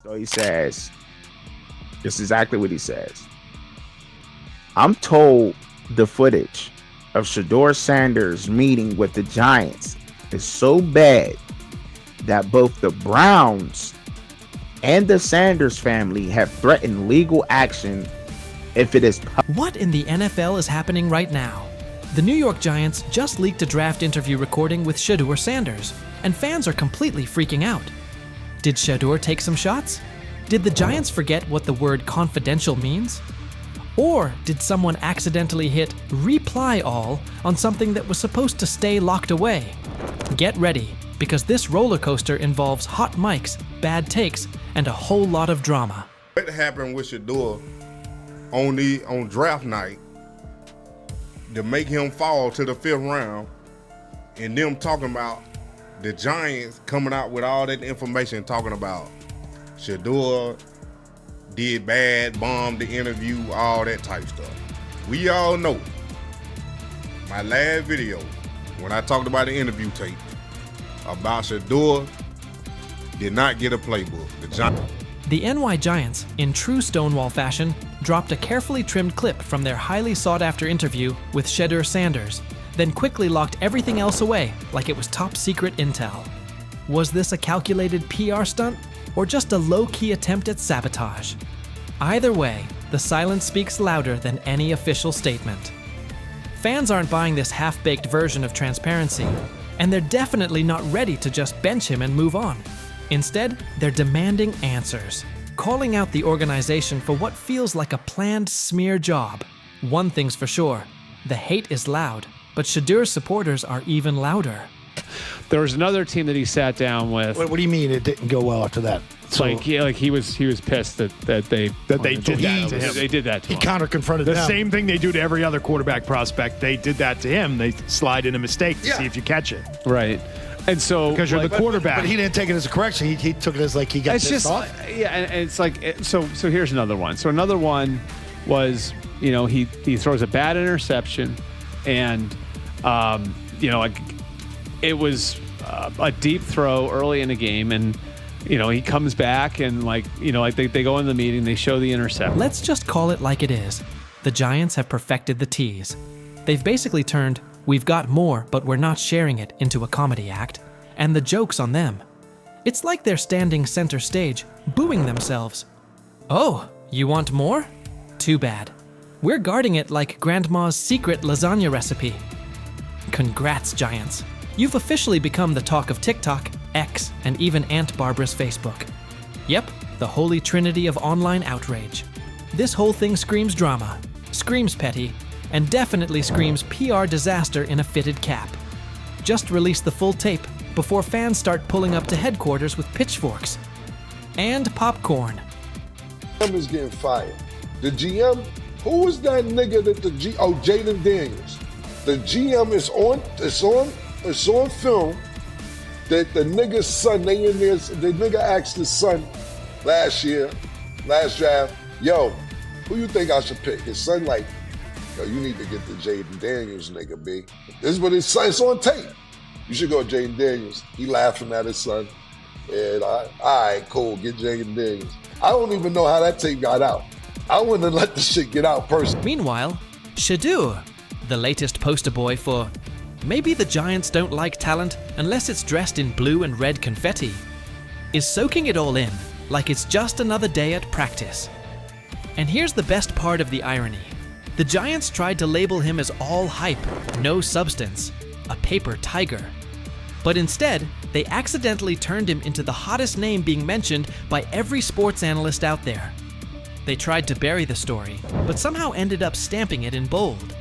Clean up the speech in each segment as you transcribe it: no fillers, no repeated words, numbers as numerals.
So he says, this is exactly what he says. I'm told the footage of Shedeur Sanders' meeting with the Giants is so bad that both the Browns and the Sanders family have threatened legal action if it is. What in the NFL is happening right now? The New York Giants just leaked a draft interview recording with Shedeur Sanders, and fans are completely freaking out. Did Shedeur take some shots? Did the Giants forget what the word confidential means? Or did someone accidentally hit reply all on something that was supposed to stay locked away? Get ready, because this roller coaster involves hot mics, bad takes, and a whole lot of drama. What happened with Shedeur on draft night to make him fall to the 5th round, and them talking about the Giants coming out with all that information talking about Shedeur did bad, bombed the interview, all that type stuff. We all know my last video when I talked about the interview tape about Shedeur did not get a playbook. The NY Giants, in true Stonewall fashion, dropped a carefully trimmed clip from their highly sought-after interview with Shedeur Sanders, then quickly locked everything else away like it was top-secret intel. Was this a calculated PR stunt, or just a low-key attempt at sabotage? Either way, the silence speaks louder than any official statement. Fans aren't buying this half-baked version of transparency, and they're definitely not ready to just bench him and move on. Instead, they're demanding answers, calling out the organization for what feels like a planned smear job. One thing's for sure, the hate is loud, but Shedeur's supporters are even louder. There was another team that he sat down with. What do you mean it didn't go well after that? So he was pissed that they did that to him. They did that to him. He counter-confronted the them. same thing they do to every other quarterback prospect. They did that to him. They slide in a mistake to see if you catch it. Right. And so because you're the quarterback. But he didn't take it as a correction. He took it as like he got pissed off. Yeah, and it's like so here's another one. So another one was, he throws a bad interception, and it was a deep throw early in the game, and he comes back and they go in the meeting, they show the interception. Let's just call it like it is. The Giants have perfected the tease. They've basically turned "we've got more, but we're not sharing it" into a comedy act, and the joke's on them. It's like they're standing center stage, booing themselves. Oh, you want more? Too bad. We're guarding it like Grandma's secret lasagna recipe. Congrats, Giants. You've officially become the talk of TikTok, X, and even Aunt Barbara's Facebook. Yep, the holy trinity of online outrage. This whole thing screams drama, screams petty, and definitely screams PR disaster in a fitted cap. Just release the full tape before fans start pulling up to headquarters with pitchforks. And popcorn. GM is getting fired. The GM, who was that nigga that Jaden Daniels. The GM is on film that the nigga's son, the nigga asked his son last draft, yo, who you think I should pick? His son like, yo, you need to get the Jaden Daniels nigga, B. This is what his son, it's on tape. You should go Jaden Daniels. He laughing at his son. And all right, cool, get Jaden Daniels. I don't even know how that tape got out. I wouldn't have let the shit get out personally. Meanwhile, Shedeur, the latest poster boy for maybe the Giants don't like talent unless it's dressed in blue and red confetti, is soaking it all in like it's just another day at practice. And here's the best part of the irony. The Giants tried to label him as all hype, no substance, a paper tiger. But instead, they accidentally turned him into the hottest name being mentioned by every sports analyst out there. They tried to bury the story, but somehow ended up stamping it in bold.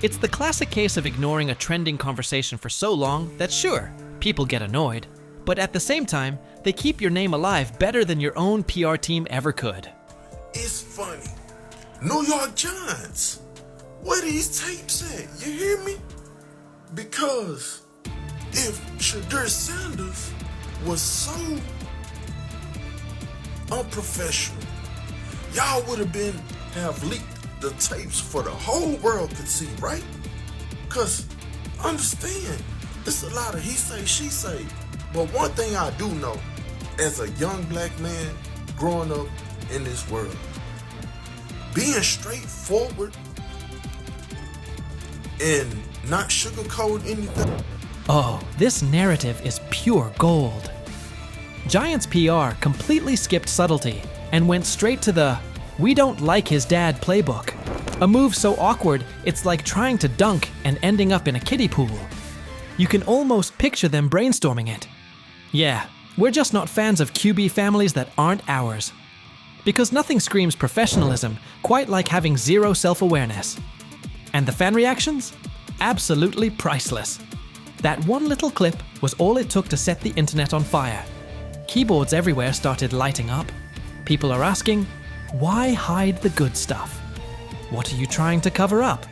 It's the classic case of ignoring a trending conversation for so long that sure, people get annoyed, but at the same time, they keep your name alive better than your own PR team ever could. It's funny. New York Giants, where these tapes at? You hear me? Because if Shedeur Sanders was so unprofessional, y'all would have leaked the tapes for the whole world could see, right? Because understand, it's a lot of he say, she say. But one thing I do know, as a young black man growing up in this world. Being straightforward and not sugarcoat anything. Oh, this narrative is pure gold. Giants PR completely skipped subtlety and went straight to the "we don't like his dad" playbook. A move so awkward, it's like trying to dunk and ending up in a kiddie pool. You can almost picture them brainstorming it. Yeah, we're just not fans of QB families that aren't ours. Because nothing screams professionalism quite like having zero self-awareness. And the fan reactions? Absolutely priceless. That one little clip was all it took to set the internet on fire. Keyboards everywhere started lighting up. People are asking, why hide the good stuff? What are you trying to cover up?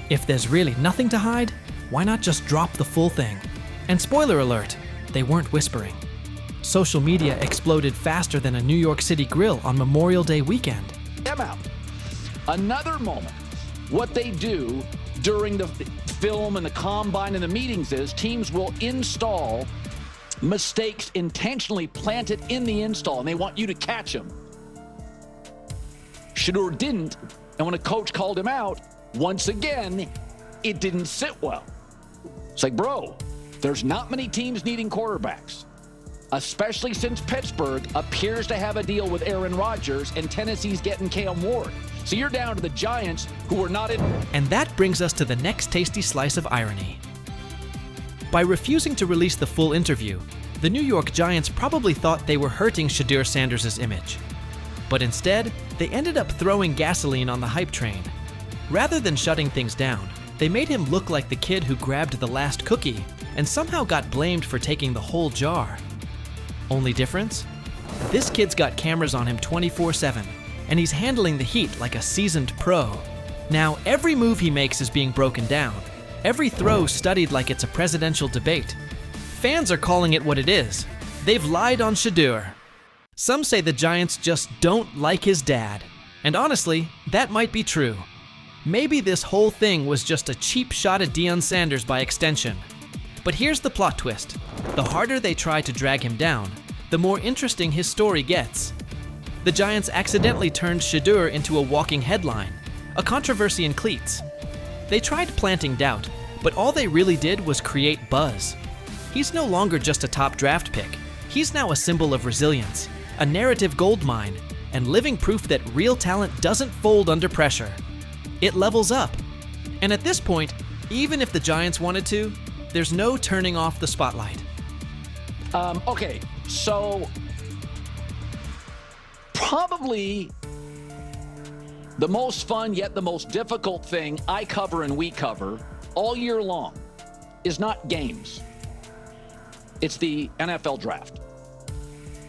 If there's really nothing to hide, why not just drop the full thing? And spoiler alert, they weren't whispering. Social media exploded faster than a New York City grill on Memorial Day weekend. Them out. Another moment. What they do during the film and the combine and the meetings is teams will install mistakes intentionally planted in the install, and they want you to catch them. Shedeur didn't, and when a coach called him out, once again, it didn't sit well. It's like, bro, there's not many teams needing quarterbacks, especially since Pittsburgh appears to have a deal with Aaron Rodgers and Tennessee's getting Cam Ward. So you're down to the Giants, who are not in. And that brings us to the next tasty slice of irony. By refusing to release the full interview, the New York Giants probably thought they were hurting Shedeur Sanders' image. But instead, they ended up throwing gasoline on the hype train. Rather than shutting things down, they made him look like the kid who grabbed the last cookie and somehow got blamed for taking the whole jar. Only difference? This kid's got cameras on him 24/7, and he's handling the heat like a seasoned pro. Now, every move he makes is being broken down. Every throw studied like it's a presidential debate. Fans are calling it what it is. They've lied on Shedeur. Some say the Giants just don't like his dad. And honestly, that might be true. Maybe this whole thing was just a cheap shot at Deion Sanders by extension. But here's the plot twist. The harder they try to drag him down, the more interesting his story gets. The Giants accidentally turned Shedeur into a walking headline, a controversy in cleats. They tried planting doubt, but all they really did was create buzz. He's no longer just a top draft pick. He's now a symbol of resilience, a narrative goldmine, and living proof that real talent doesn't fold under pressure. It levels up. And at this point, even if the Giants wanted to, there's no turning off the spotlight. Okay, so probably the most fun yet the most difficult thing I cover and we cover all year long is not games. It's the NFL draft.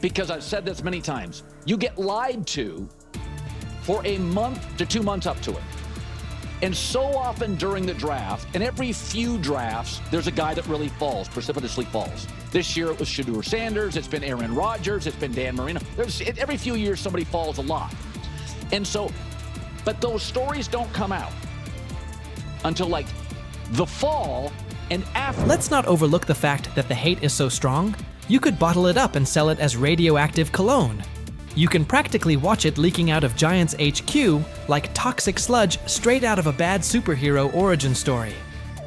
Because I've said this many times, you get lied to for a month to 2 months up to it. And so often during the draft, and every few drafts, there's a guy that really falls, precipitously falls. This year it was Shedeur Sanders, it's been Aaron Rodgers, it's been Dan Marino. Every few years somebody falls a lot. And so, but those stories don't come out until like the fall and after. Let's not overlook the fact that the hate is so strong, you could bottle it up and sell it as radioactive cologne. You can practically watch it leaking out of Giants HQ like toxic sludge straight out of a bad superhero origin story.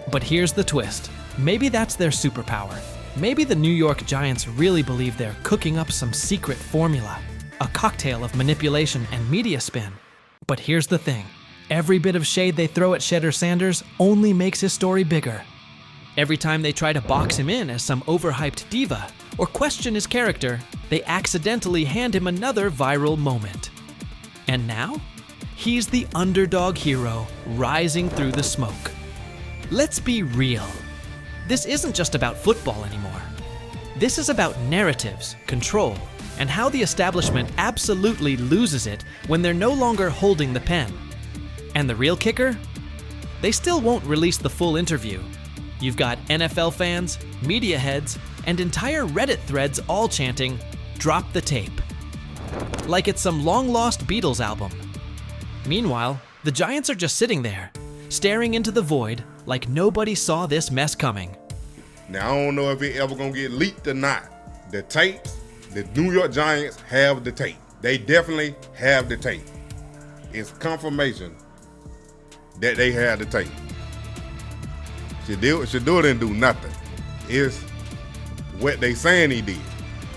But here's the twist. Maybe that's their superpower. Maybe the New York Giants really believe they're cooking up some secret formula, a cocktail of manipulation and media spin. But here's the thing. Every bit of shade they throw at Shedeur Sanders only makes his story bigger. Every time they try to box him in as some overhyped diva or question his character, they accidentally hand him another viral moment. And now, he's the underdog hero rising through the smoke. Let's be real. This isn't just about football anymore. This is about narratives, control, and how the establishment absolutely loses it when they're no longer holding the pen. And the real kicker? They still won't release the full interview. You've got NFL fans, media heads, and entire Reddit threads all chanting, "Drop the tape." Like it's some long-lost Beatles album. Meanwhile, the Giants are just sitting there, staring into the void like nobody saw this mess coming. Now, I don't know if it ever gonna get leaked or not. The tapes, the New York Giants have the tape. They definitely have the tape. It's confirmation that they have the tape. Shedeur didn't do nothing. It's what they saying he did.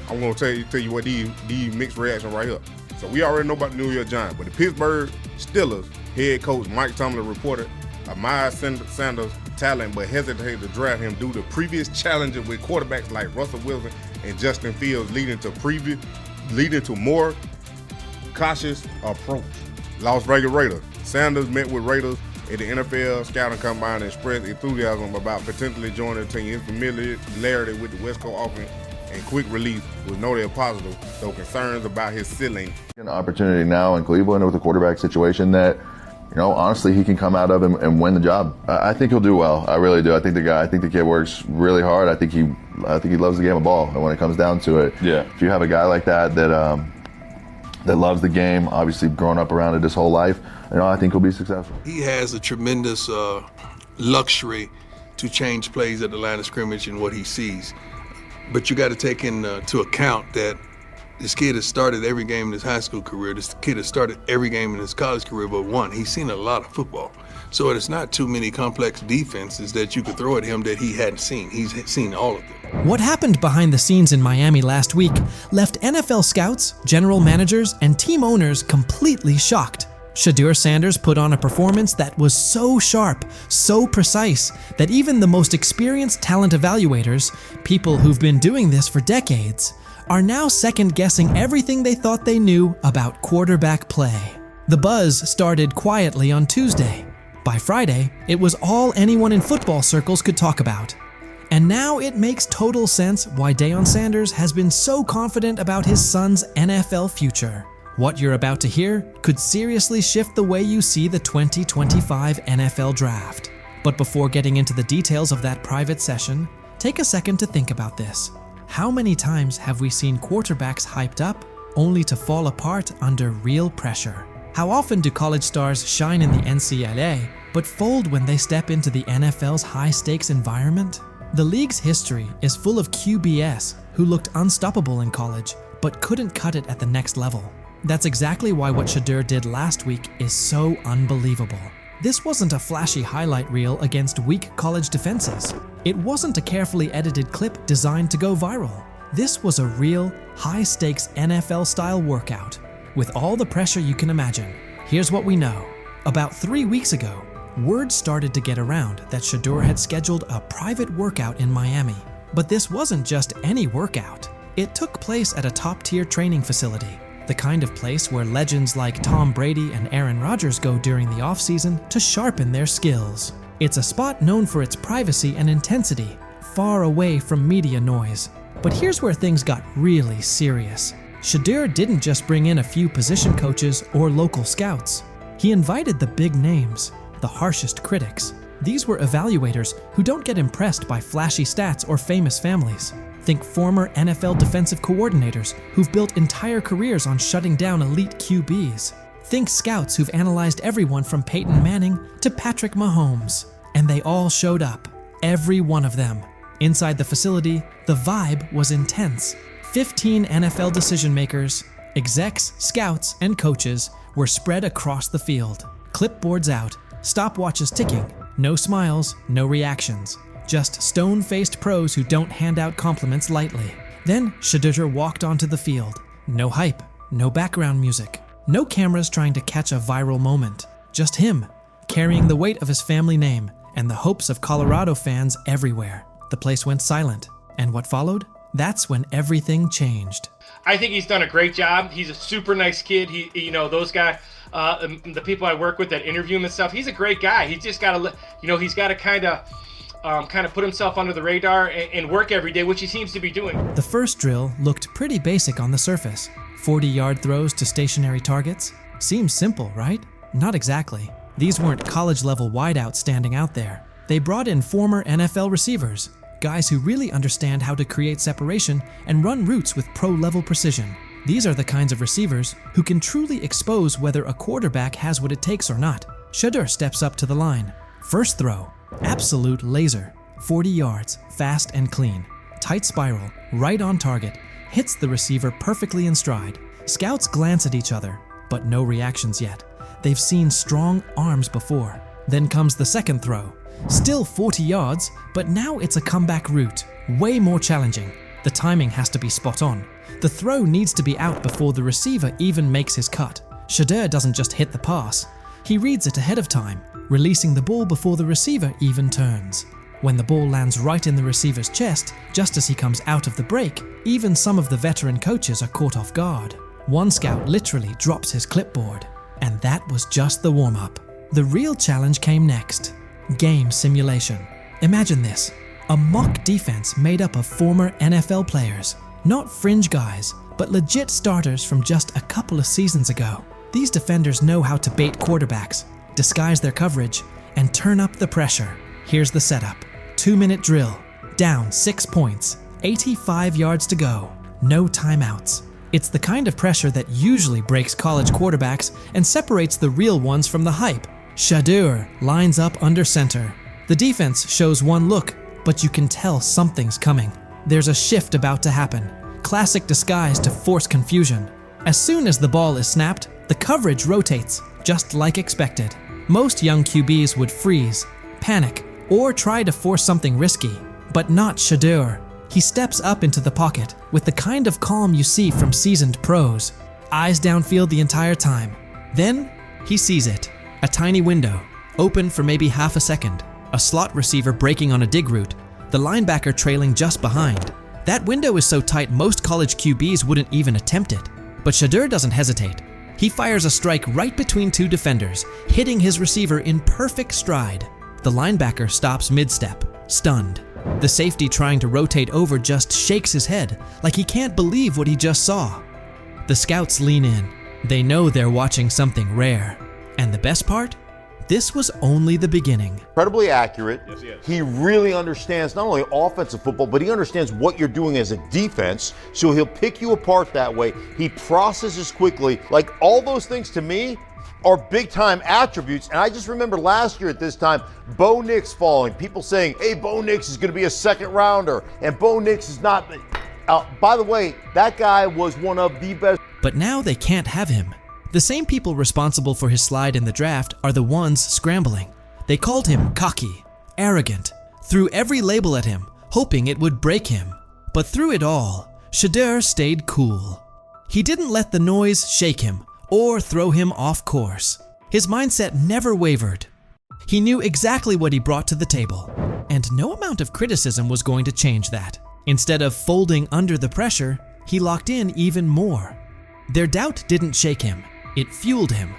I'm gonna tell you what these mixed reaction right here. So we already know about the New York Giants, but the Pittsburgh Steelers head coach Mike Tomlin reported Miles Sanders' talent, but hesitated to draft him due to previous challenges with quarterbacks like Russell Wilson and Justin Fields, leading to more cautious approach. Las Vegas Raiders. Sanders met with Raiders at the NFL scouting combine and expressed enthusiasm about potentially joining the team. His familiarity with the West Coast offense and quick release was noted positive, though concerns about his ceiling. An opportunity now in Cleveland with a quarterback situation that, honestly, he can come out of and win the job. I think he'll do well. I really do. I think the kid works really hard. I think he loves the game of ball. And when it comes down to it, if you have a guy like that loves the game, obviously grown up around it his whole life, I think he'll be successful. He has a tremendous luxury to change plays at the line of scrimmage and what he sees. But you got to take into account that this kid has started every game in his high school career. This kid has started every game in his college career but one. He's seen a lot of football. So it's not too many complex defenses that you could throw at him that he hadn't seen. He's seen all of them. What happened behind the scenes in Miami last week left NFL scouts, general managers, and team owners completely shocked. Shedeur Sanders put on a performance that was so sharp, so precise, that even the most experienced talent evaluators, people who've been doing this for decades, are now second-guessing everything they thought they knew about quarterback play. The buzz started quietly on Tuesday. By Friday, it was all anyone in football circles could talk about. And now it makes total sense why Deion Sanders has been so confident about his son's NFL future. What you're about to hear could seriously shift the way you see the 2025 NFL Draft. But before getting into the details of that private session, take a second to think about this. How many times have we seen quarterbacks hyped up only to fall apart under real pressure? How often do college stars shine in the NCAA but fold when they step into the NFL's high-stakes environment? The league's history is full of QBS who looked unstoppable in college but couldn't cut it at the next level. That's exactly why what Shedeur did last week is so unbelievable. This wasn't a flashy highlight reel against weak college defenses. It wasn't a carefully edited clip designed to go viral. This was a real, high-stakes NFL-style workout, with all the pressure you can imagine. Here's what we know. About 3 weeks ago, word started to get around that Shedeur had scheduled a private workout in Miami. But this wasn't just any workout. It took place at a top-tier training facility, the kind of place where legends like Tom Brady and Aaron Rodgers go during the offseason to sharpen their skills. It's a spot known for its privacy and intensity, far away from media noise. But here's where things got really serious. Shedeur didn't just bring in a few position coaches or local scouts. He invited the big names, the harshest critics. These were evaluators who don't get impressed by flashy stats or famous families. Think former NFL defensive coordinators who've built entire careers on shutting down elite QBs. Think scouts who've analyzed everyone from Peyton Manning to Patrick Mahomes. And they all showed up. Every one of them. Inside the facility, the vibe was intense. 15 NFL decision makers, execs, scouts, and coaches were spread across the field. Clipboards out, stopwatches ticking, no smiles, no reactions. Just stone-faced pros who don't hand out compliments lightly. Then Shedeur walked onto the field. No hype, no background music, no cameras trying to catch a viral moment. Just him, carrying the weight of his family name and the hopes of Colorado fans everywhere. The place went silent. And what followed? That's when everything changed. I think he's done a great job. He's a super nice kid. Those guys, the people I work with that interview him and stuff, he's a great guy. He's just got to, he's got to kind of put himself under the radar and work every day, which he seems to be doing. The first drill looked pretty basic on the surface. 40-yard throws to stationary targets. Seems simple, right? Not exactly. These weren't college-level wideouts standing out there. They brought in former NFL receivers, guys who really understand how to create separation and run routes with pro-level precision. These are the kinds of receivers who can truly expose whether a quarterback has what it takes or not. Shedeur steps up to the line. First throw. Absolute laser. 40 yards, fast and clean. Tight spiral, right on target. Hits the receiver perfectly in stride. Scouts glance at each other, but no reactions yet. They've seen strong arms before. Then comes the second throw. Still 40 yards, but now it's a comeback route, way more challenging. The timing has to be spot on. The throw needs to be out before the receiver even makes his cut. Shedeur doesn't just hit the pass. He reads it ahead of time, releasing the ball before the receiver even turns. When the ball lands right in the receiver's chest, just as he comes out of the break, even some of the veteran coaches are caught off guard. One scout literally drops his clipboard. And that was just the warm-up. The real challenge came next. Game simulation. Imagine this. A mock defense made up of former NFL players. Not fringe guys, but legit starters from just a couple of seasons ago. These defenders know how to bait quarterbacks, disguise their coverage, and turn up the pressure. Here's the setup. 2-minute drill. Down 6 points. 85 yards to go. No timeouts. It's the kind of pressure that usually breaks college quarterbacks and separates the real ones from the hype. Shedeur lines up under center. The defense shows one look, but you can tell something's coming. There's a shift about to happen. Classic disguise to force confusion. As soon as the ball is snapped, the coverage rotates, just like expected. Most young QBs would freeze, panic, or try to force something risky, but not Shedeur. He steps up into the pocket with the kind of calm you see from seasoned pros. Eyes downfield the entire time. Then, he sees it. A tiny window, open for maybe half a second. A slot receiver breaking on a dig route, the linebacker trailing just behind. That window is so tight most college QBs wouldn't even attempt it. But Shedeur doesn't hesitate. He fires a strike right between two defenders, hitting his receiver in perfect stride. The linebacker stops mid-step, stunned. The safety trying to rotate over just shakes his head, like he can't believe what he just saw. The scouts lean in. They know they're watching something rare. And the best part? This was only the beginning. Incredibly accurate. Yes, he is. He really understands not only offensive football, but he understands what you're doing as a defense, so he'll pick you apart that way. He processes quickly. Like, all those things to me are big-time attributes. And I just remember last year at this time, Bo Nix falling. People saying, hey, Bo Nix is going to be a second-rounder, and Bo Nix is not. By the way, that guy was one of the best. But now they can't have him. The same people responsible for his slide in the draft are the ones scrambling. They called him cocky, arrogant, threw every label at him, hoping it would break him. But through it all, Shedeur stayed cool. He didn't let the noise shake him or throw him off course. His mindset never wavered. He knew exactly what he brought to the table, and no amount of criticism was going to change that. Instead of folding under the pressure, he locked in even more. Their doubt didn't shake him. It fueled him,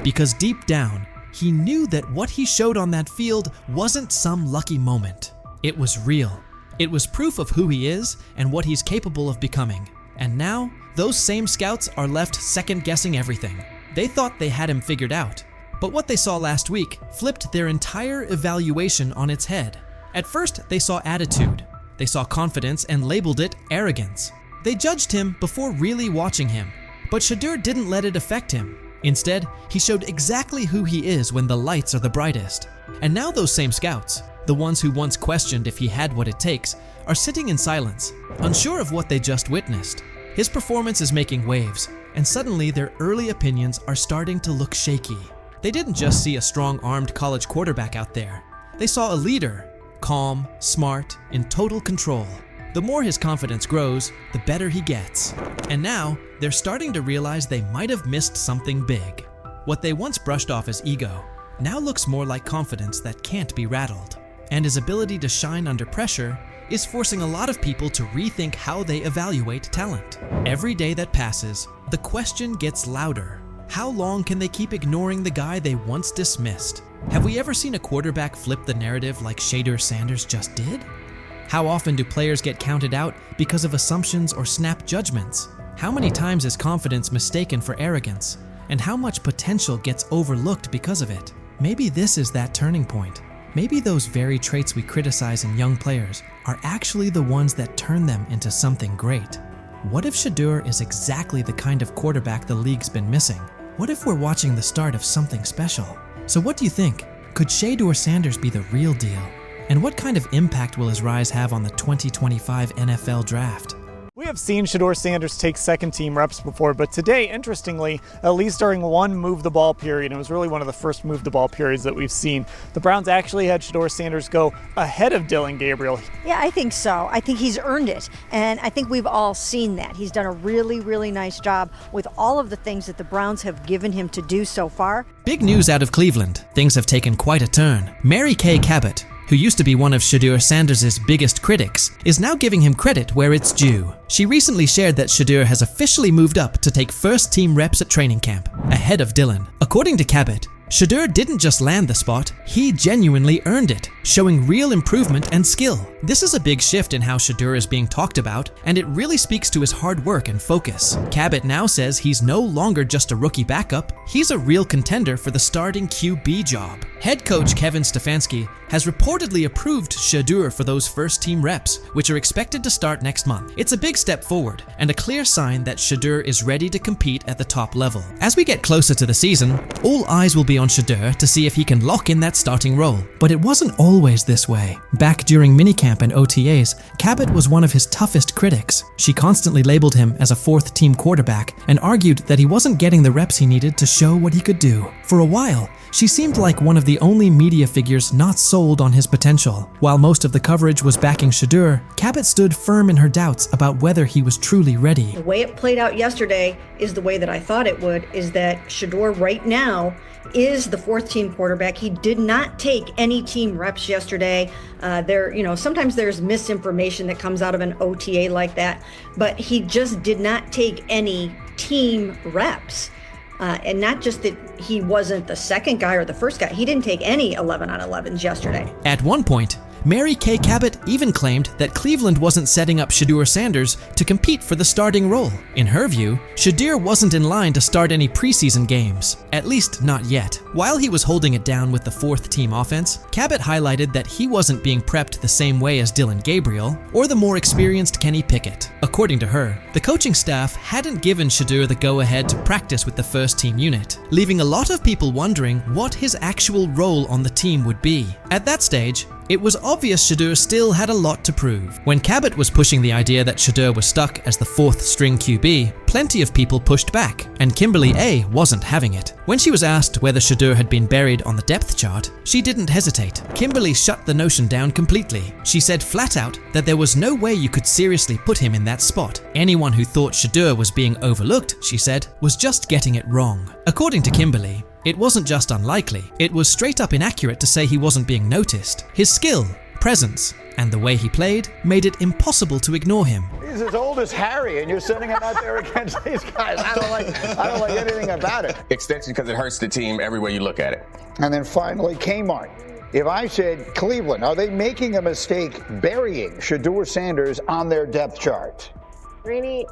because deep down, he knew that what he showed on that field wasn't some lucky moment. It was real. It was proof of who he is and what he's capable of becoming. And now, those same scouts are left second-guessing everything. They thought they had him figured out, but what they saw last week flipped their entire evaluation on its head. At first, they saw attitude. They saw confidence and labeled it arrogance. They judged him before really watching him. But Shedeur didn't let it affect him. Instead, he showed exactly who he is when the lights are the brightest. And now those same scouts, the ones who once questioned if he had what it takes, are sitting in silence, unsure of what they just witnessed. His performance is making waves, and suddenly their early opinions are starting to look shaky. They didn't just see a strong-armed college quarterback out there. They saw a leader, calm, smart, in total control. The more his confidence grows, the better he gets. And now, they're starting to realize they might have missed something big. What they once brushed off as ego now looks more like confidence that can't be rattled. And his ability to shine under pressure is forcing a lot of people to rethink how they evaluate talent. Every day that passes, the question gets louder. How long can they keep ignoring the guy they once dismissed? Have we ever seen a quarterback flip the narrative like Shedeur Sanders just did? How often do players get counted out because of assumptions or snap judgments? How many times is confidence mistaken for arrogance? And how much potential gets overlooked because of it? Maybe this is that turning point. Maybe those very traits we criticize in young players are actually the ones that turn them into something great. What if Shedeur is exactly the kind of quarterback the league's been missing? What if we're watching the start of something special? So what do you think? Could Shedeur Sanders be the real deal? And what kind of impact will his rise have on the 2025 NFL Draft? We have seen Shedeur Sanders take second-team reps before, but today, interestingly, at least during one move-the-ball period, it was really one of the first move-the-ball periods that we've seen, the Browns actually had Shedeur Sanders go ahead of Dillon Gabriel. Yeah, I think so. I think he's earned it, and I think we've all seen that. He's done a really, really nice job with all of the things that the Browns have given him to do so far. Big news out of Cleveland. Things have taken quite a turn. Mary Kay Cabot, who used to be one of Shedeur Sanders' biggest critics, is now giving him credit where it's due. She recently shared that Shedeur has officially moved up to take first-team reps at training camp, ahead of Dillon. According to Cabot, Shedeur didn't just land the spot, he genuinely earned it, showing real improvement and skill. This is a big shift in how Shedeur is being talked about, and it really speaks to his hard work and focus. Cabot now says he's no longer just a rookie backup, he's a real contender for the starting QB job. Head coach Kevin Stefanski has reportedly approved Shedeur for those first-team reps, which are expected to start next month. It's a big step forward, and a clear sign that Shedeur is ready to compete at the top level. As we get closer to the season, all eyes will be on Shedeur to see if he can lock in that starting role. But it wasn't always this way. Back during minicamp and OTAs, Cabot was one of his toughest critics. She constantly labeled him as a fourth-team quarterback and argued that he wasn't getting the reps he needed to show what he could do. For a while, she seemed like one of the only media figures not sold on his potential. While most of the coverage was backing Shedeur, Cabot stood firm in her doubts about whether he was truly ready. The way it played out yesterday is the way that I thought it would, is that Shedeur right now is the fourth-team quarterback. He did not take any team reps yesterday. Sometimes there's misinformation that comes out of an OTA like that, but he just did not take any team reps. And not just that he wasn't the second guy or the first guy, he didn't take any 11-on-11s yesterday. At one point, Mary Kay Cabot even claimed that Cleveland wasn't setting up Shedeur Sanders to compete for the starting role. In her view, Shedeur wasn't in line to start any preseason games, at least not yet. While he was holding it down with the fourth-team offense, Cabot highlighted that he wasn't being prepped the same way as Dillon Gabriel or the more experienced Kenny Pickett. According to her, the coaching staff hadn't given Shedeur the go-ahead to practice with the first-team unit, leaving a lot of people wondering what his actual role on the team would be. At that stage, it was obvious Shedeur still had a lot to prove. When Cabot was pushing the idea that Shedeur was stuck as the fourth-string QB, plenty of people pushed back, and Kimberly A wasn't having it. When she was asked whether Shedeur had been buried on the depth chart, she didn't hesitate. Kimberly shut the notion down completely. She said flat out that there was no way you could seriously put him in that spot. Anyone who thought Shedeur was being overlooked, she said, was just getting it wrong. According to Kimberly, it wasn't just unlikely, it was straight up inaccurate to say he wasn't being noticed. His skill, presence, and the way he played made it impossible to ignore him. He's as old as Harry, and you're sending him out there against these guys. I don't like anything about it. Extension because it hurts the team every way you look at it. And then finally, Kmart. If I said Cleveland, are they making a mistake burying Shedeur Sanders on their depth chart? Greeny,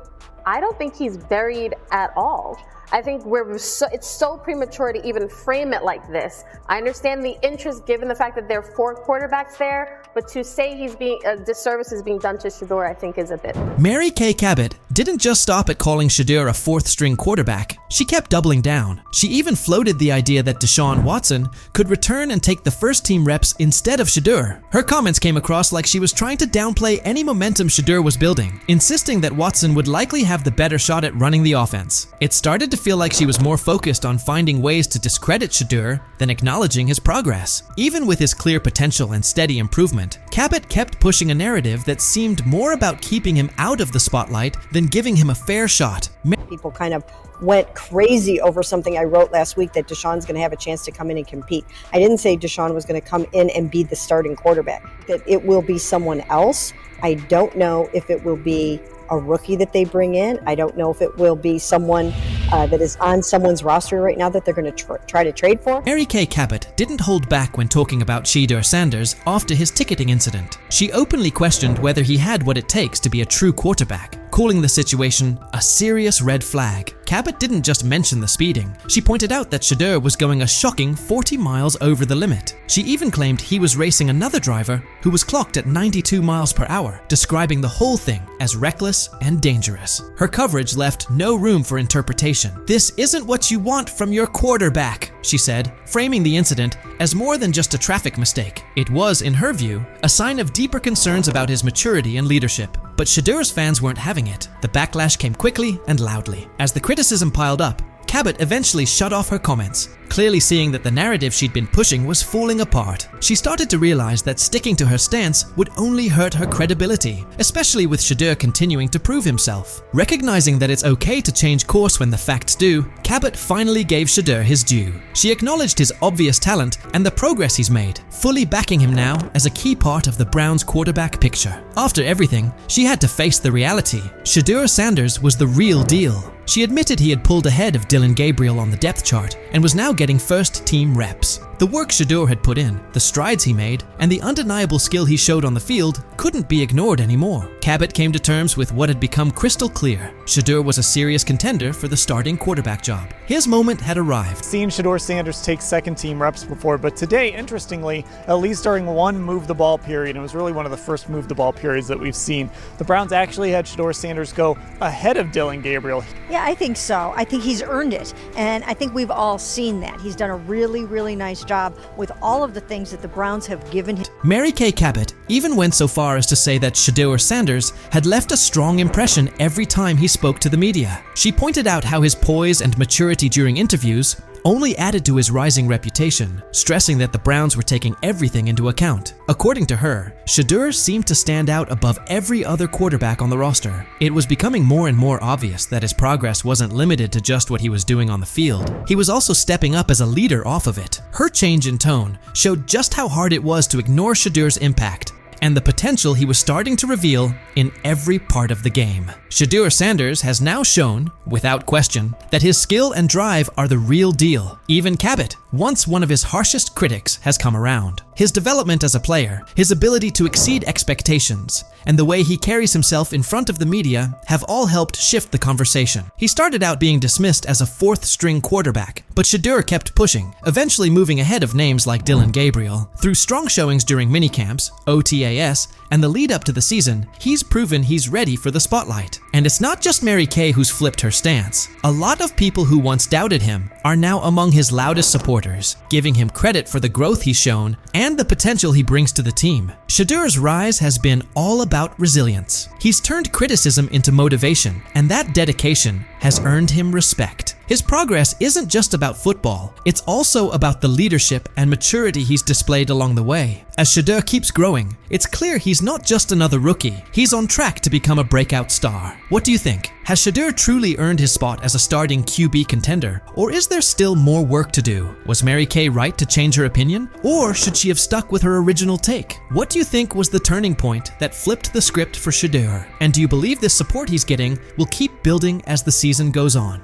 I don't think he's buried at all. I think it's so premature to even frame it like this. I understand the interest given the fact that there are 4 quarterbacks there, but to say a disservice is being done to Shedeur, I think is a bit. Mary Kay Cabot didn't just stop at calling Shedeur a fourth-string quarterback. She kept doubling down. She even floated the idea that Deshaun Watson could return and take the first-team reps instead of Shedeur. Her comments came across like she was trying to downplay any momentum Shedeur was building, insisting that Watson would likely have the better shot at running the offense. It started to feel like she was more focused on finding ways to discredit Shedeur than acknowledging his progress. Even with his clear potential and steady improvement, Cabot kept pushing a narrative that seemed more about keeping him out of the spotlight than giving him a fair shot. People kind of went crazy over something I wrote last week, that Deshaun's going to have a chance to come in and compete. I didn't say Deshaun was going to come in and be the starting quarterback, that it will be someone else. I don't know if it will be a rookie that they bring in. I don't know if it will be someone that is on someone's roster right now that they're going to try to trade for. Mary Kay Cabot didn't hold back when talking about Shedeur Sanders after his ticketing incident. She openly questioned whether he had what it takes to be a true quarterback, calling the situation a serious red flag. Cabot didn't just mention the speeding. She pointed out that Shedeur was going a shocking 40 miles over the limit. She even claimed he was racing another driver who was clocked at 92 miles per hour, describing the whole thing as reckless and dangerous. Her coverage left no room for interpretation. "This isn't what you want from your quarterback," she said, framing the incident as more than just a traffic mistake. It was, in her view, a sign of deeper concerns about his maturity and leadership. But Shedeur's fans weren't having it. The backlash came quickly and loudly. As the criticism piled up, Cabot eventually shut off her comments, clearly seeing that the narrative she'd been pushing was falling apart. She started to realize that sticking to her stance would only hurt her credibility, especially with Shedeur continuing to prove himself. Recognizing that it's okay to change course when the facts do, Cabot finally gave Shedeur his due. She acknowledged his obvious talent and the progress he's made, fully backing him now as a key part of the Browns' quarterback picture. After everything, she had to face the reality. Shedeur Sanders was the real deal. She admitted he had pulled ahead of Dillon Gabriel on the depth chart and was now getting first-team reps. The work Shedeur had put in, the strides he made, and the undeniable skill he showed on the field couldn't be ignored anymore. Cabot came to terms with what had become crystal clear. Shedeur was a serious contender for the starting quarterback job. His moment had arrived. Seen Shedeur Sanders take second-team reps before, but today, interestingly, at least during one move-the-ball period, it was really one of the first move-the-ball periods that we've seen, the Browns actually had Shedeur Sanders go ahead of Dillon Gabriel. Yeah, I think so. I think he's earned it, and I think we've all seen that. He's done a really, really nice job with all of the things that the Browns have given him. Mary Kay Cabot even went so far as to say that Shedeur Sanders had left a strong impression every time he spoke to the media. She pointed out how his poise and maturity during interviews only added to his rising reputation, stressing that the Browns were taking everything into account. According to her, Shedeur seemed to stand out above every other quarterback on the roster. It was becoming more and more obvious that his progress wasn't limited to just what he was doing on the field. He was also stepping up as a leader off of it. Her change in tone showed just how hard it was to ignore Shedeur's impact and the potential he was starting to reveal in every part of the game. Shedeur Sanders has now shown, without question, that his skill and drive are the real deal. Even Cabot, once one of his harshest critics, has come around. His development as a player, his ability to exceed expectations, and the way he carries himself in front of the media have all helped shift the conversation. He started out being dismissed as a fourth-string quarterback, but Shedeur kept pushing, eventually moving ahead of names like Dillon Gabriel. Through strong showings during minicamps, OTAS, and the lead up to the season, he's proven he's ready for the spotlight. And it's not just Mary Kay who's flipped her stance. A lot of people who once doubted him are now among his loudest supporters, giving him credit for the growth he's shown and the potential he brings to the team. Shedeur's rise has been all about resilience. He's turned criticism into motivation, and that dedication has earned him respect. His progress isn't just about football, it's also about the leadership and maturity he's displayed along the way. As Shedeur keeps growing, it's clear he's not just another rookie, he's on track to become a breakout star. What do you think? Has Shedeur truly earned his spot as a starting QB contender, or is there still more work to do? Was Mary Kay right to change her opinion, or should she have stuck with her original take? What do you think was the turning point that flipped the script for Shedeur? And do you believe this support he's getting will keep building as the season goes on?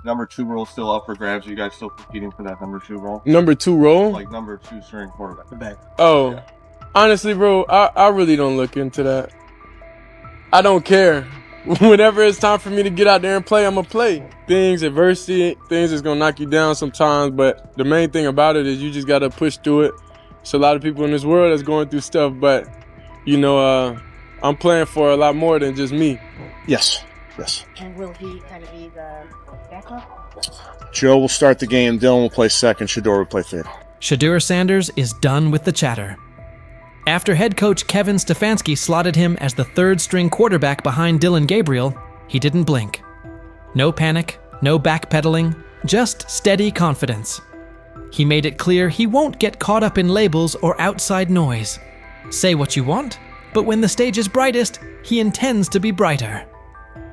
Number 2 role still up for grabs. You guys still competing for that number 2 role? Number 2 role? Like number 2 string quarterback. The back. Oh, yeah. Honestly, bro, I really don't look into that. I don't care. Whenever it's time for me to get out there and play, I'm going to play. Adversity, things is going to knock you down sometimes, but the main thing about it is you just got to push through it. There's a lot of people in this world that's going through stuff, but, you know, I'm playing for a lot more than just me. Yes. Yes. And will he kind of be the backup? Joe will start the game. Dillon will play second. Shedeur will play third. Shedeur Sanders is done with the chatter. After head coach Kevin Stefanski slotted him as the third-string quarterback behind Dillon Gabriel, he didn't blink. No panic, no backpedaling, just steady confidence. He made it clear he won't get caught up in labels or outside noise. Say what you want, but when the stage is brightest, he intends to be brighter.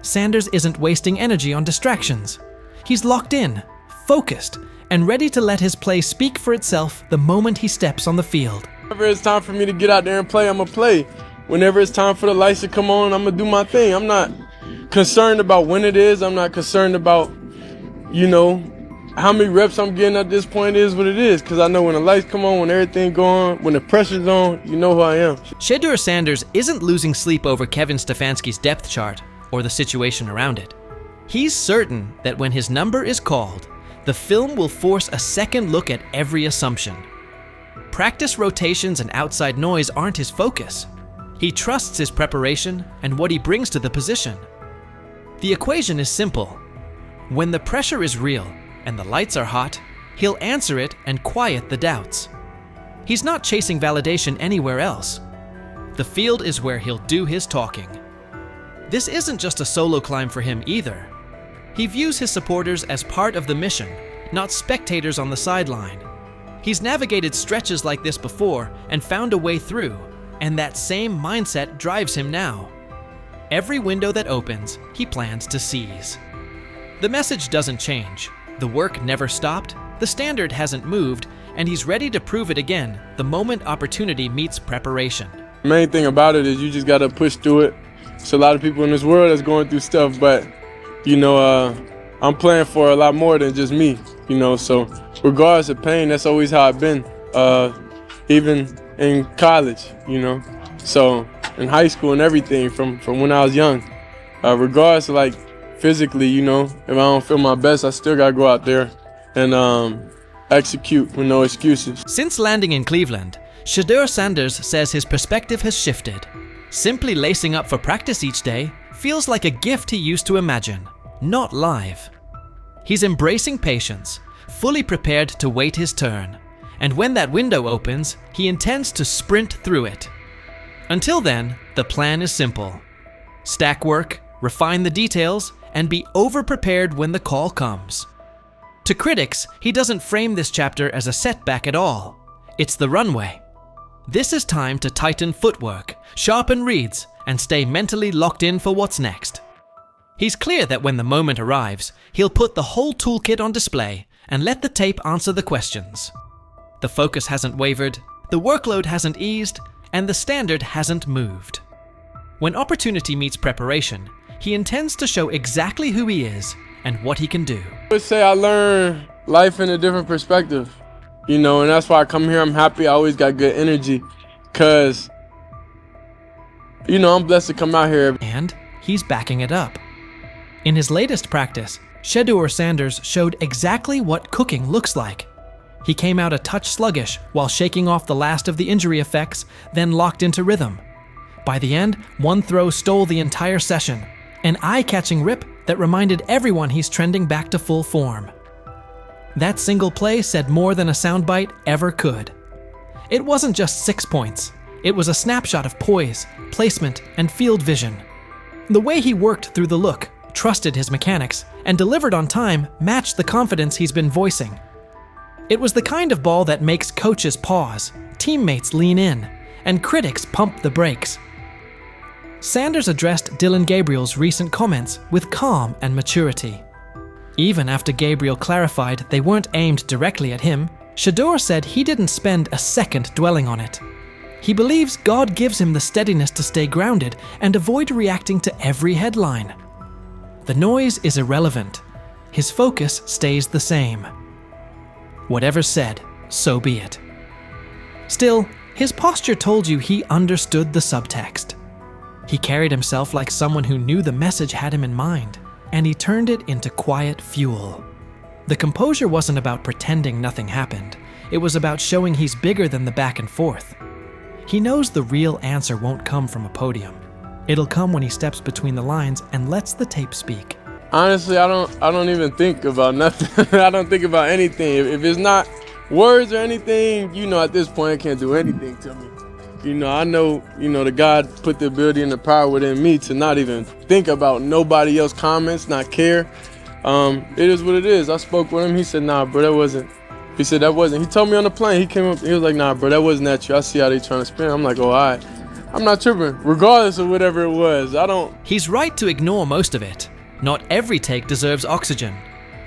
Sanders isn't wasting energy on distractions. He's locked in, focused, and ready to let his play speak for itself the moment he steps on the field. Whenever it's time for me to get out there and play, I'm going to play. Whenever it's time for the lights to come on, I'm going to do my thing. I'm not concerned about when it is. I'm not concerned about, you know, how many reps I'm getting at this point is what it is. Because I know when the lights come on, when everything go on, when the pressure's on, you know who I am. Shedeur Sanders isn't losing sleep over Kevin Stefanski's depth chart or the situation around it. He's certain that when his number is called, the film will force a second look at every assumption. Practice rotations and outside noise aren't his focus. He trusts his preparation and what he brings to the position. The equation is simple. When the pressure is real and the lights are hot, he'll answer it and quiet the doubts. He's not chasing validation anywhere else. The field is where he'll do his talking. This isn't just a solo climb for him either. He views his supporters as part of the mission, not spectators on the sideline. He's navigated stretches like this before and found a way through, and that same mindset drives him now. Every window that opens, he plans to seize. The message doesn't change. The work never stopped, the standard hasn't moved, and he's ready to prove it again the moment opportunity meets preparation. The main thing about it is you just gotta push through it. There's a lot of people in this world that's going through stuff, but I'm playing for a lot more than just me, so regardless of pain, that's always how I've been, even in college, so in high school and everything from when I was young. Regardless of like physically, if I don't feel my best, I still gotta go out there and execute with no excuses. Since landing in Cleveland, Shedeur Sanders says his perspective has shifted. Simply lacing up for practice each day feels like a gift he used to imagine, not live. He's embracing patience, fully prepared to wait his turn, and when that window opens, he intends to sprint through it. Until then, the plan is simple. Stack work, refine the details, and be over-prepared when the call comes. To critics, he doesn't frame this chapter as a setback at all. It's the runway. This is time to tighten footwork, sharpen reads, and stay mentally locked in for what's next. He's clear that when the moment arrives, he'll put the whole toolkit on display and let the tape answer the questions. The focus hasn't wavered, the workload hasn't eased, and the standard hasn't moved. When opportunity meets preparation, he intends to show exactly who he is and what he can do. I would say I learned life in a different perspective, and that's why I come here. I'm happy. I always got good energy because, I'm blessed to come out here. And he's backing it up. In his latest practice, Shedeur Sanders showed exactly what cooking looks like. He came out a touch sluggish while shaking off the last of the injury effects, then locked into rhythm. By the end, one throw stole the entire session, an eye-catching rip that reminded everyone he's trending back to full form. That single play said more than a soundbite ever could. It wasn't just 6 points. It was a snapshot of poise, placement, and field vision. The way he worked through the look, trusted his mechanics, and delivered on time matched the confidence he's been voicing. It was the kind of ball that makes coaches pause, teammates lean in, and critics pump the brakes. Sanders addressed Dillon Gabriel's recent comments with calm and maturity. Even after Gabriel clarified they weren't aimed directly at him, Shedeur said he didn't spend a second dwelling on it. He believes God gives him the steadiness to stay grounded and avoid reacting to every headline. The noise is irrelevant. His focus stays the same. Whatever's said, so be it. Still, his posture told you he understood the subtext. He carried himself like someone who knew the message had him in mind, and he turned it into quiet fuel. The composure wasn't about pretending nothing happened. It was about showing he's bigger than the back and forth. He knows the real answer won't come from a podium. It'll come when he steps between the lines and lets the tape speak. Honestly, I don't even think about nothing. I don't think about anything. If it's not words or anything, at this point, it can't do anything to me. I know, the God put the ability and the power within me to not even think about nobody else's comments, not care. It is what it is. I spoke with him. He said, nah, bro, that wasn't. He said, that wasn't. He told me on the plane. He came up. He was like, nah, bro, that wasn't at you. I see how they trying to spin. I'm like, oh, all right. I'm not tripping, regardless of whatever it was. He's right to ignore most of it. Not every take deserves oxygen.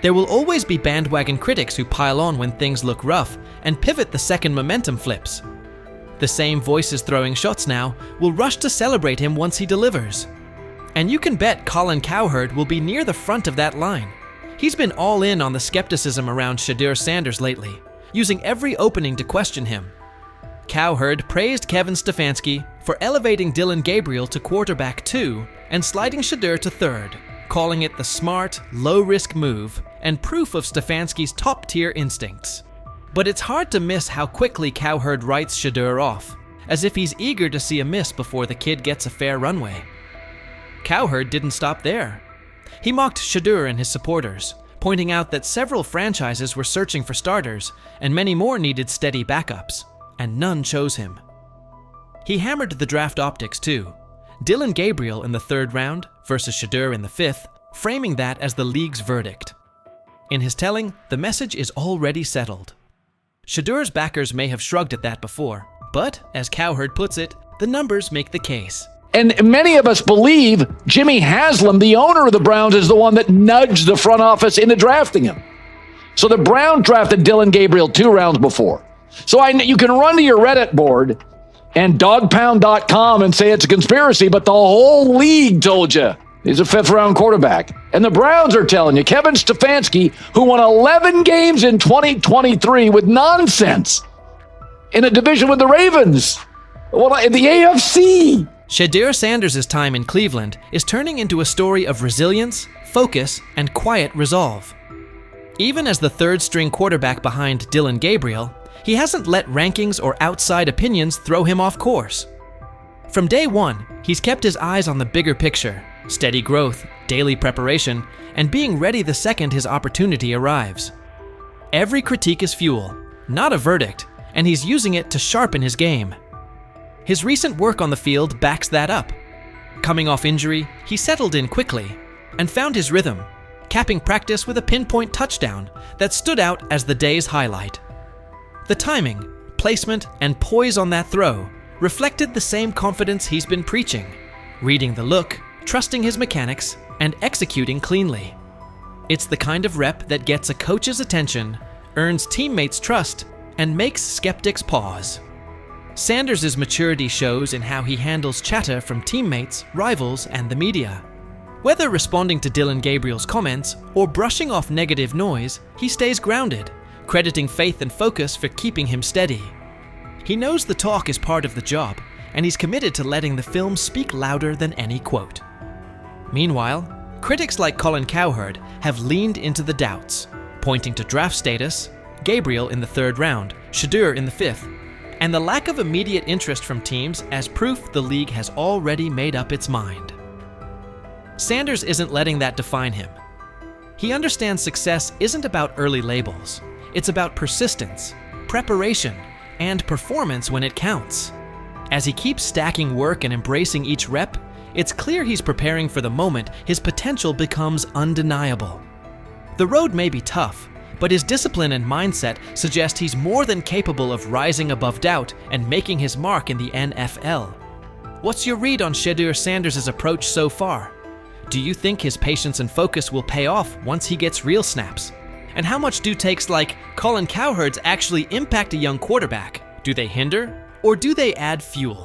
There will always be bandwagon critics who pile on when things look rough and pivot the second momentum flips. The same voices throwing shots now will rush to celebrate him once he delivers. And you can bet Colin Cowherd will be near the front of that line. He's been all in on the skepticism around Shedeur Sanders lately, using every opening to question him. Cowherd praised Kevin Stefanski for elevating Dillon Gabriel to quarterback 2 and sliding Shedeur to 3rd, calling it the smart, low-risk move and proof of Stefanski's top-tier instincts. But it's hard to miss how quickly Cowherd writes Shedeur off, as if he's eager to see a miss before the kid gets a fair runway. Cowherd didn't stop there. He mocked Shedeur and his supporters, pointing out that several franchises were searching for starters and many more needed steady backups, and none chose him. He hammered the draft optics too, Dillon Gabriel in the 3rd round versus Shedeur in the 5th, framing that as the league's verdict. In his telling, the message is already settled. Shedeur's backers may have shrugged at that before, but, as Cowherd puts it, the numbers make the case. And many of us believe Jimmy Haslam, the owner of the Browns, is the one that nudged the front office into drafting him. So the Browns drafted Dillon Gabriel 2 rounds before. So you can run to your Reddit board and dogpound.com and say it's a conspiracy, but the whole league told you he's a 5th-round quarterback. And the Browns are telling you, Kevin Stefanski, who won 11 games in 2023 with nonsense in a division with the Ravens, in the AFC. Shedeur Sanders' time in Cleveland is turning into a story of resilience, focus, and quiet resolve. Even as the 3rd-string quarterback behind Dillon Gabriel, he hasn't let rankings or outside opinions throw him off course. From day one, he's kept his eyes on the bigger picture, steady growth, daily preparation, and being ready the second his opportunity arrives. Every critique is fuel, not a verdict, and he's using it to sharpen his game. His recent work on the field backs that up. Coming off injury, he settled in quickly and found his rhythm, capping practice with a pinpoint touchdown that stood out as the day's highlight. The timing, placement, and poise on that throw reflected the same confidence he's been preaching, reading the look, trusting his mechanics, and executing cleanly. It's the kind of rep that gets a coach's attention, earns teammates' trust, and makes skeptics pause. Sanders' maturity shows in how he handles chatter from teammates, rivals, and the media. Whether responding to Dillon Gabriel's comments or brushing off negative noise, he stays grounded, crediting faith and focus for keeping him steady. He knows the talk is part of the job, and he's committed to letting the film speak louder than any quote. Meanwhile, critics like Colin Cowherd have leaned into the doubts, pointing to draft status, Gabriel in the 3rd round, Shedeur in the 5th, and the lack of immediate interest from teams as proof the league has already made up its mind. Sanders isn't letting that define him. He understands success isn't about early labels. It's about persistence, preparation, and performance when it counts. As he keeps stacking work and embracing each rep, it's clear he's preparing for the moment his potential becomes undeniable. The road may be tough, but his discipline and mindset suggest he's more than capable of rising above doubt and making his mark in the NFL. What's your read on Shedeur Sanders' approach so far? Do you think his patience and focus will pay off once he gets real snaps? And how much do takes like Colin Cowherd's actually impact a young quarterback? Do they hinder, or do they add fuel?